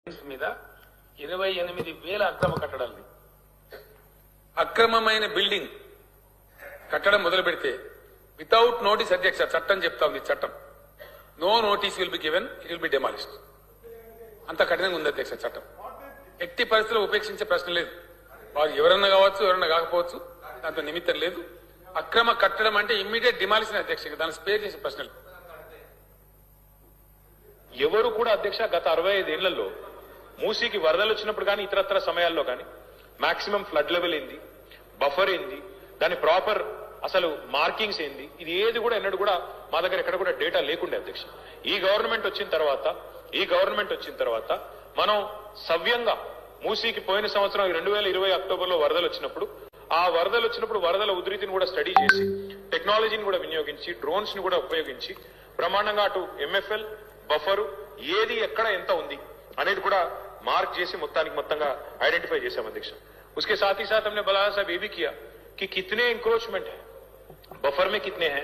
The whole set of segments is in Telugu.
మీద 28,000 అక్రమ కట్టడాలని అక్రమమైన బిల్డింగ్ కట్టడం మొదలు పెడితే వితౌట్ నోటీస్ అధ్యక్ష చట్టం చెప్తా ఉంది చట్టం no notice will be given it will be demolished అంత కఠినంగా ఉంది అధ్యక్ష చట్టం ఎట్టి పరిస్థితుల్లో ఉపేక్షించే ప్రశ్న లేదు వారు ఎవరన్నా కావచ్చు ఎవరన్నా కాకపోవచ్చు దాంతో నిమిత్తం లేదు అక్రమ కట్టడం అంటే ఇమ్మీడియట్ డిమాలిషన్ అధ్యక్ష దాన్ని స్పేర్ చేసే ప్రశ్నలు ఎవరు కూడా అధ్యక్ష గత 65 ఏళ్లలో మూసీకి వరదలు వచ్చినప్పుడు కానీ ఇతరత్ర సమయాల్లో కానీ మాక్సిమం ఫ్లడ్ లెవెల్ ఏంది బఫర్ ఏంది దాని ప్రాపర్ అసలు మార్కింగ్స్ ఏంది ఇది ఏది కూడా ఎన్నడూ కూడా మా దగ్గర ఎక్కడ కూడా డేటా లేకుండే అధ్యక్ష ఈ గవర్నమెంట్ వచ్చిన తర్వాత మనం సవ్యంగా మూసీకి పోయిన సంవత్సరం 2020 అక్టోబర్లో వరదలు వచ్చినప్పుడు ఆ వరదలు వచ్చినప్పుడు వరదల ఉధృతిని కూడా స్టడీ చేసి టెక్నాలజీని కూడా వినియోగించి డ్రోన్స్ ని కూడా ఉపయోగించి బ్రహ్మాండంగా అటు ఎంఎఫ్ఎల్ బఫరు ఏది ఎక్కడ ఎంత ఉంది అనేది కూడా మార్క్ చేసి మొత్తంగా ఐడెంటిఫై చేశాం అధ్యక్ష उसके साथ ही साथ हमने बलाया साहब ये भी किया कि कितने इंक्रोचमेंट है बफर में कितने हैं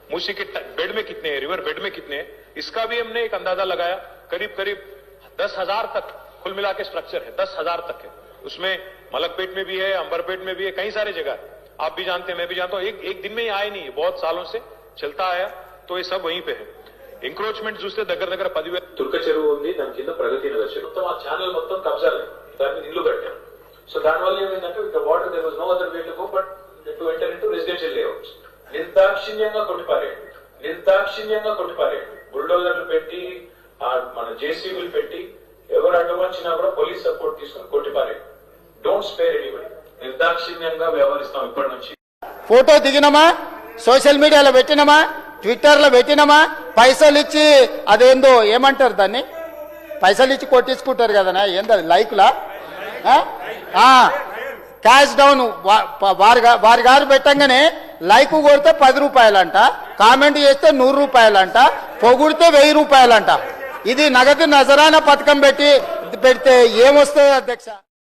मूसी के बेड में कितने हैं रिवर बेड में कितने हैं इसका भी हमने एक अंदाजा लगाया करीब 10,000 तक कुल मिला के स्ट्रक्चर है 10,000 तक है उसमें मलकपेट में भी है अंबरपेट में भी है कई सारे जगह है आप भी जानते हैं मैं भी जानता हूं एक दिन में ही आए नहीं बहुत सालों से चलता आया तो ये सब वहीं पे है ఎంక్రోచ్మెంట్ చూస్తే దగ్గర 10,000 తుర్క చెరువు ఉంది దాని కింద ప్రగతి నగర్ చెరువు మొత్తం ఆ ఛానల్ మొత్తం కబ్జా దాన్ని ఇల్లు కట్టారు సో దానివల్ల ఏమైందంటే ఇక water there was no other way to go but to enter into residential layouts నిర్దాక్షిణ్యంగా కొట్టిపారేయండి బుల్డోజర్లు పెట్టి మన జేసీబీలు పెట్టి ఎవరు అడ్డం వచ్చినా కూడా పోలీస్ సపోర్ట్ తీసుకుని కొట్టిపారేయండి డోంట్ స్పేర్ ఎనీబడీ నిర్దాక్షిణ్యంగా వ్యవహరిస్తాం ఇప్పటి నుంచి ఫోటో దిగినమా సోషల్ మీడియాలో పెట్టినమా ట్విట్టర్లో పెట్టినమా పైసలు ఇచ్చి అదేందో ఏమంటారు దాన్ని పైసలు ఇచ్చి కొట్టించుకుంటారు కదా ఏంది లైక్లా క్యాష్ డౌన్ వారి గారు పెట్టంగానే లైక్ కొడితే 10 రూపాయలంట కామెంట్ చేస్తే 100 రూపాయలంట పొగుడితే 1000 రూపాయలంట ఇది నగదు నజరానా పథకం పెడితే ఏమొస్తుంది అధ్యక్ష